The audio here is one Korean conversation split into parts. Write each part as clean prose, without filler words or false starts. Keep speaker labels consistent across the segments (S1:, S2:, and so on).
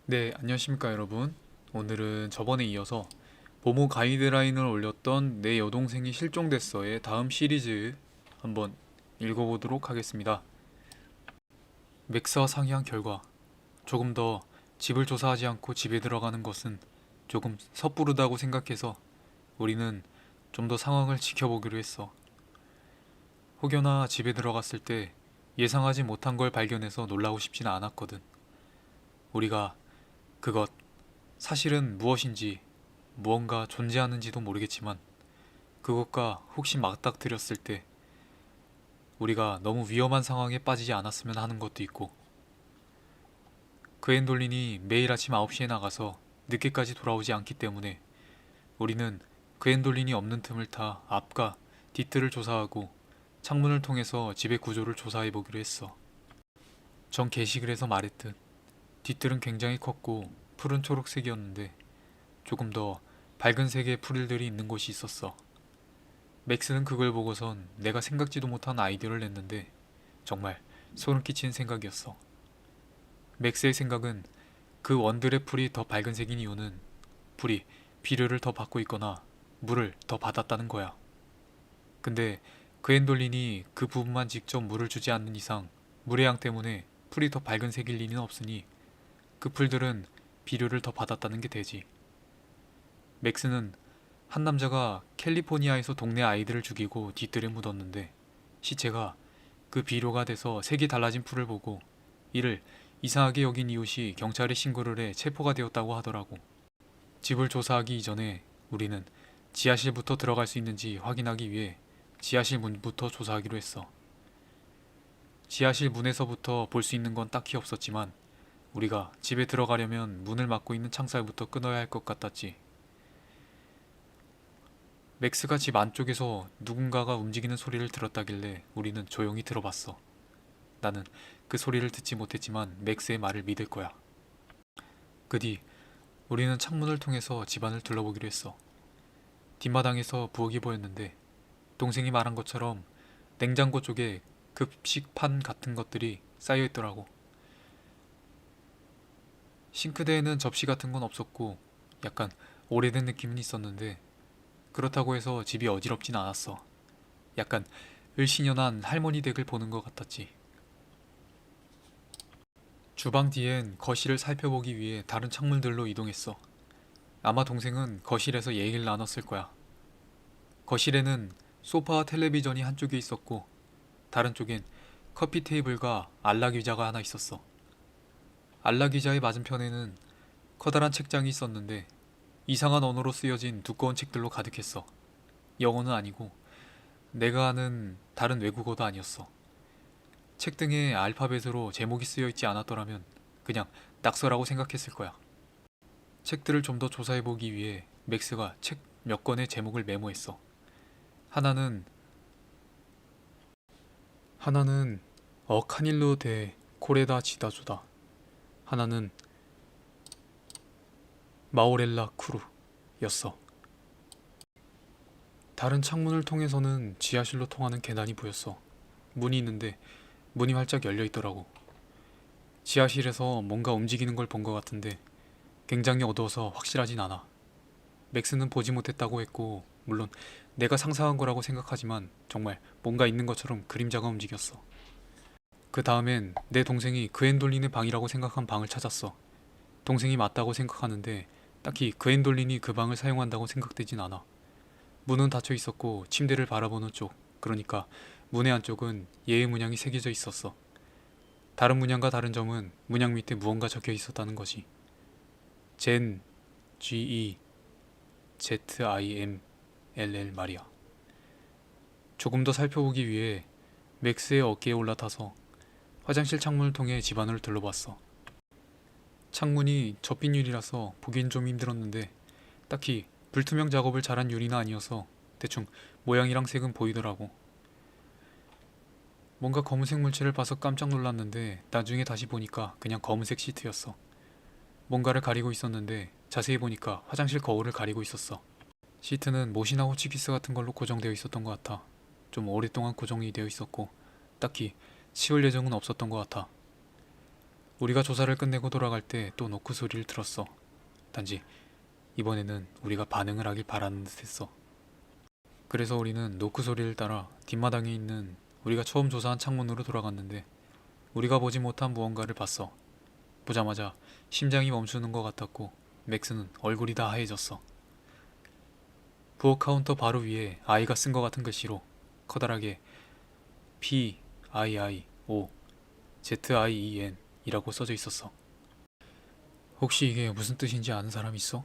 S1: 네, 안녕하십니까 여러분. 오늘은 저번에 이어서 모모 가이드라인을 올렸던 내 여동생이 실종됐어의 다음 시리즈 한번 읽어보도록 하겠습니다. 맥스와 상의한 결과 조금 더 집을 조사하지 않고 집에 들어가는 것은 조금 섣부르다고 생각해서 우리는 좀 더 상황을 지켜보기로 했어. 혹여나 집에 들어갔을 때 예상하지 못한 걸 발견해서 놀라고 싶지는 않았거든. 우리가 그것 사실은 무엇인지 무언가 존재하는지도 모르겠지만 그것과 혹시 맞닥뜨렸을 때 우리가 너무 위험한 상황에 빠지지 않았으면 하는 것도 있고, 그엔돌린이 매일 아침 9시에 나가서 늦게까지 돌아오지 않기 때문에 우리는 그엔돌린이 없는 틈을 타 앞과 뒤뜰을 조사하고 창문을 통해서 집의 구조를 조사해 보기로 했어. 전 게시글에서 말했듯 뒤뜰은 굉장히 컸고 푸른 초록색이었는데 조금 더 밝은 색의 풀들이 있는 곳이 있었어. 맥스는 그걸 보고선 내가 생각지도 못한 아이디어를 냈는데 정말 소름 끼치는 생각이었어. 맥스의 생각은 그 원들의 풀이 더 밝은 색인 이유는 풀이 비료를 더 받고 있거나 물을 더 받았다는 거야. 근데 그엔돌린이 그 부분만 직접 물을 주지 않는 이상 물의 양 때문에 풀이 더 밝은 색일 리는 없으니 그 풀들은 비료를 더 받았다는 게 되지. 맥스는 한 남자가 캘리포니아에서 동네 아이들을 죽이고 뒤뜰에 묻었는데 시체가 그 비료가 돼서 색이 달라진 풀을 보고 이를 이상하게 여긴 이웃이 경찰에 신고를 해 체포가 되었다고 하더라고. 집을 조사하기 이전에 우리는 지하실부터 들어갈 수 있는지 확인하기 위해 지하실 문부터 조사하기로 했어. 지하실 문에서부터 볼 수 있는 건 딱히 없었지만 우리가 집에 들어가려면 문을 막고 있는 창살부터 끊어야 할 것 같았지. 맥스가 집 안쪽에서 누군가가 움직이는 소리를 들었다길래 우리는 조용히 들어봤어. 나는 그 소리를 듣지 못했지만 맥스의 말을 믿을 거야. 그 뒤 우리는 창문을 통해서 집안을 둘러보기로 했어. 뒷마당에서 부엌이 보였는데 동생이 말한 것처럼 냉장고 쪽에 급식판 같은 것들이 쌓여있더라고. 싱크대에는 접시 같은 건 없었고 약간 오래된 느낌은 있었는데 그렇다고 해서 집이 어지럽진 않았어. 약간 을씨년한 할머니 댁을 보는 것 같았지. 주방 뒤엔 거실을 살펴보기 위해 다른 창문들로 이동했어. 아마 동생은 거실에서 얘기를 나눴을 거야. 거실에는 소파와 텔레비전이 한쪽에 있었고 다른 쪽엔 커피 테이블과 안락 의자가 하나 있었어. 안락 의자의 맞은편에는 커다란 책장이 있었는데 이상한 언어로 쓰여진 두꺼운 책들로 가득했어. 영어는 아니고 내가 아는 다른 외국어도 아니었어. 책 등에 알파벳으로 제목이 쓰여 있지 않았더라면 그냥 낙서라고 생각했을 거야. 책들을 좀 더 조사해보기 위해 맥스가 책 몇 권의 제목을 메모했어. 하나는 하나는 카닐로 데 코레다 지다조다. 하나는 마오렐라 쿠루였어. 다른 창문을 통해서는 지하실로 통하는 계단이 보였어. 문이 있는데 문이 활짝 열려 있더라고. 지하실에서 뭔가 움직이는 걸 본 것 같은데 굉장히 어두워서 확실하진 않아. 맥스는 보지 못했다고 했고 물론 내가 상상한 거라고 생각하지만 정말 뭔가 있는 것처럼 그림자가 움직였어. 그 다음엔 내 동생이 그엔돌린의 방이라고 생각한 방을 찾았어. 동생이 맞다고 생각하는데 딱히 그엔돌린이 그 방을 사용한다고 생각되진 않아. 문은 닫혀 있었고 침대를 바라보는 쪽, 그러니까 문의 안쪽은 예의 문양이 새겨져 있었어. 다른 문양과 다른 점은 문양 밑에 무언가 적혀 있었다는 거지. 젠, GEZIMLL 말이야. 조금 더 살펴보기 위해 맥스의 어깨에 올라타서 화장실 창문을 통해 집안을 둘러봤어. 창문이 접힌 유리라서 보기엔 좀 힘들었는데 딱히 불투명 작업을 잘한 유리는 아니어서 대충 모양이랑 색은 보이더라고. 뭔가 검은색 물체를 봐서 깜짝 놀랐는데 나중에 다시 보니까 그냥 검은색 시트였어. 뭔가를 가리고 있었는데 자세히 보니까 화장실 거울을 가리고 있었어. 시트는 못이나 호치키스 같은 걸로 고정되어 있었던 것 같아. 좀 오랫동안 고정이 되어 있었고 딱히 치울 예정은 없었던 것 같아. 우리가 조사를 끝내고 돌아갈 때 또 노크 소리를 들었어. 단지 이번에는 우리가 반응을 하길 바라는 듯했어. 그래서 우리는 노크 소리를 따라 뒷마당에 있는 우리가 처음 조사한 창문으로 돌아갔는데 우리가 보지 못한 무언가를 봤어. 보자마자 심장이 멈추는 것 같았고 맥스는 얼굴이 다 하얘졌어. 부엌 카운터 바로 위에 아이가 쓴 것 같은 글씨로 커다랗게 PIIO ZIEN 이라고 써져 있었어. 혹시 이게 무슨 뜻인지 아는 사람 있어?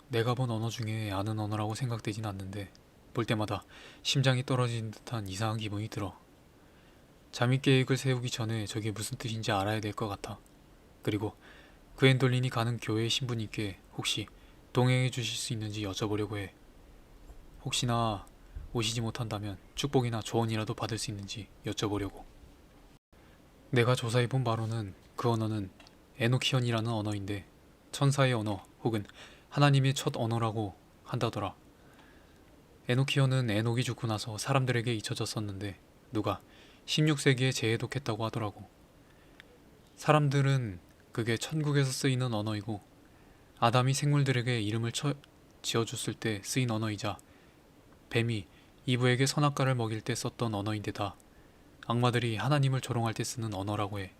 S1: 내가 본 언어 중에 아는 언어라고 생각되진 않는데 볼 때마다 심장이 떨어지는 듯한 이상한 기분이 들어. 잠입 계획을 세우기 전에 저게 무슨 뜻인지 알아야 될 것 같아. 그리고 그엔돌린이 가는 교회 신부님께 혹시 동행해 주실 수 있는지 여쭤보려고 해. 혹시나 오시지 못한다면 축복이나 조언이라도 받을 수 있는지 여쭤보려고. 내가 조사해본 바로는 그 언어는 에노키언이라는 언어인데 천사의 언어 혹은 하나님의 첫 언어라고 한다더라. 에노키언은 에녹이 죽고 나서 사람들에게 잊혀졌었는데 누가 16세기에 재해독했다고 하더라고. 사람들은 그게 천국에서 쓰이는 언어이고 아담이 생물들에게 이름을 지어줬을 때 쓰인 언어이자 뱀이 이브에게 선악과를 먹일 때 썼던 언어인데다 악마들이 하나님을 조롱할 때 쓰는 언어라고 해.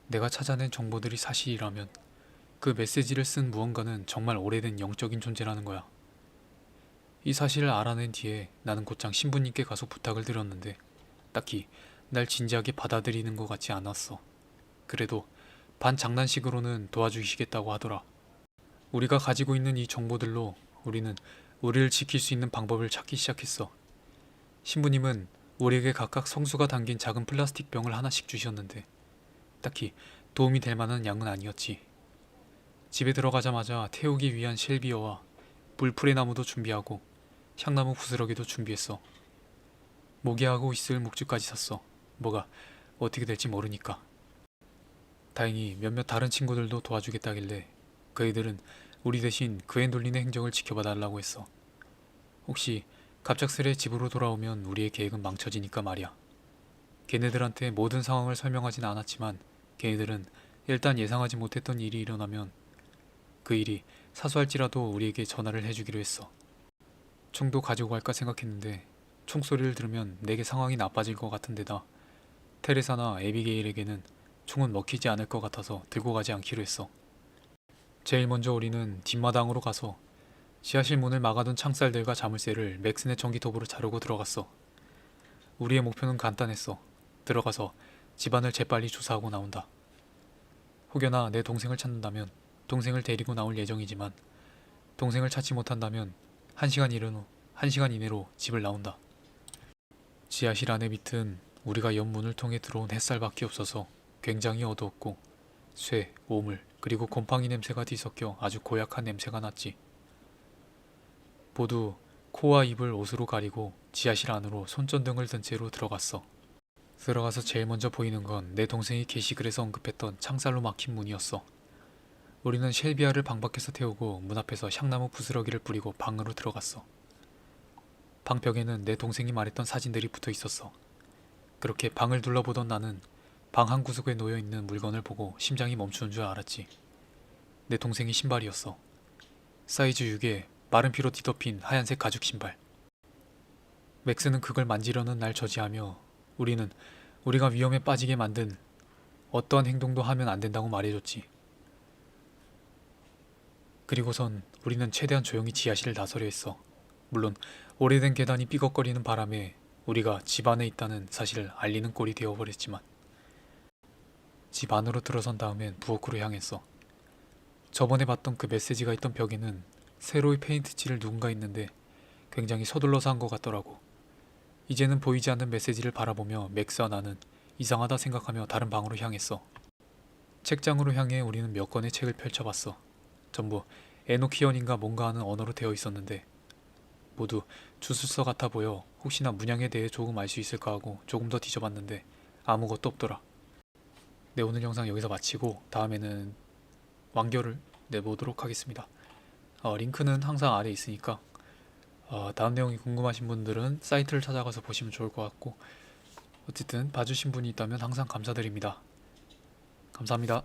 S1: 내가 찾아낸 정보들이 사실이라면 그 메시지를 쓴 무언가는 정말 오래된 영적인 존재라는 거야. 이 사실을 알아낸 뒤에 나는 곧장 신부님께 가서 부탁을 드렸는데 딱히 날 진지하게 받아들이는 것 같지 않았어. 그래도 반장난식으로는 도와주시겠다고 하더라. 우리가 가지고 있는 이 정보들로 우리는 우리를 지킬 수 있는 방법을 찾기 시작했어. 신부님은 우리에게 각각 성수가 담긴 작은 플라스틱 병을 하나씩 주셨는데 딱히 도움이 될 만한 양은 아니었지. 집에 들어가자마자 태우기 위한 쉘비어와 불풀의 나무도 준비하고 향나무 부스러기도 준비했어. 모기하고 있을 목줄까지 샀어. 뭐가 어떻게 될지 모르니까. 다행히 몇몇 다른 친구들도 도와주겠다길래 그이들은 우리 대신 그엔돌린의 행적을 지켜봐 달라고 했어. 혹시 갑작스레 집으로 돌아오면 우리의 계획은 망쳐지니까 말이야. 걔네들한테 모든 상황을 설명하진 않았지만 걔네들은 일단 예상하지 못했던 일이 일어나면 그 일이 사소할지라도 우리에게 전화를 해주기로 했어. 총도 가지고 갈까 생각했는데 총소리를 들으면 내게 상황이 나빠질 것 같은데다 테레사나 에비게일에게는 총은 먹히지 않을 것 같아서 들고 가지 않기로 했어. 제일 먼저 우리는 뒷마당으로 가서 지하실 문을 막아둔 창살들과 자물쇠를 맥슨의 전기톱으로 자르고 들어갔어. 우리의 목표는 간단했어. 들어가서 집안을 재빨리 조사하고 나온다. 혹여나 내 동생을 찾는다면 동생을 데리고 나올 예정이지만 동생을 찾지 못한다면 1시간 이내로 집을 나온다. 지하실 안의 밑은 우리가 옆문을 통해 들어온 햇살밖에 없어서 굉장히 어두웠고 쇠, 오물, 그리고 곰팡이 냄새가 뒤섞여 아주 고약한 냄새가 났지. 모두 코와 입을 옷으로 가리고 지하실 안으로 손전등을 든 채로 들어갔어. 들어가서 제일 먼저 보이는 건 내 동생이 게시글에서 언급했던 창살로 막힌 문이었어. 우리는 쉘비아를 방 밖에서 태우고 문 앞에서 향나무 부스러기를 뿌리고 방으로 들어갔어. 방벽에는 내 동생이 말했던 사진들이 붙어 있었어. 그렇게 방을 둘러보던 나는 방 한 구석에 놓여있는 물건을 보고 심장이 멈추는 줄 알았지. 내 동생의 신발이었어. 사이즈 6에 마른 피로 뒤덮인 하얀색 가죽 신발. 맥스는 그걸 만지려는 날 저지하며 우리는 우리가 위험에 빠지게 만든 어떠한 행동도 하면 안 된다고 말해줬지. 그리고선 우리는 최대한 조용히 지하실을 나서려 했어. 물론 오래된 계단이 삐걱거리는 바람에 우리가 집 안에 있다는 사실을 알리는 꼴이 되어버렸지만 집 안으로 들어선 다음엔 부엌으로 향했어. 저번에 봤던 그 메시지가 있던 벽에는 세로의 페인트 칠을 누군가 했는데 굉장히 서둘러서 한 것 같더라고. 이제는 보이지 않는 메시지를 바라보며 맥스와 나는 이상하다 생각하며 다른 방으로 향했어. 책장으로 향해 우리는 몇 권의 책을 펼쳐봤어. 전부 에노키언인가 뭔가 하는 언어로 되어 있었는데 모두 주술서 같아 보여 혹시나 문양에 대해 조금 알 수 있을까 하고 조금 더 뒤져봤는데 아무것도 없더라. 네, 오늘 영상 여기서 마치고 다음에는 완결을 내보도록 하겠습니다. 링크는 항상 아래에 있으니까 다음 내용이 궁금하신 분들은 사이트를 찾아가서 보시면 좋을 것 같고 어쨌든 봐주신 분이 있다면 항상 감사드립니다. 감사합니다.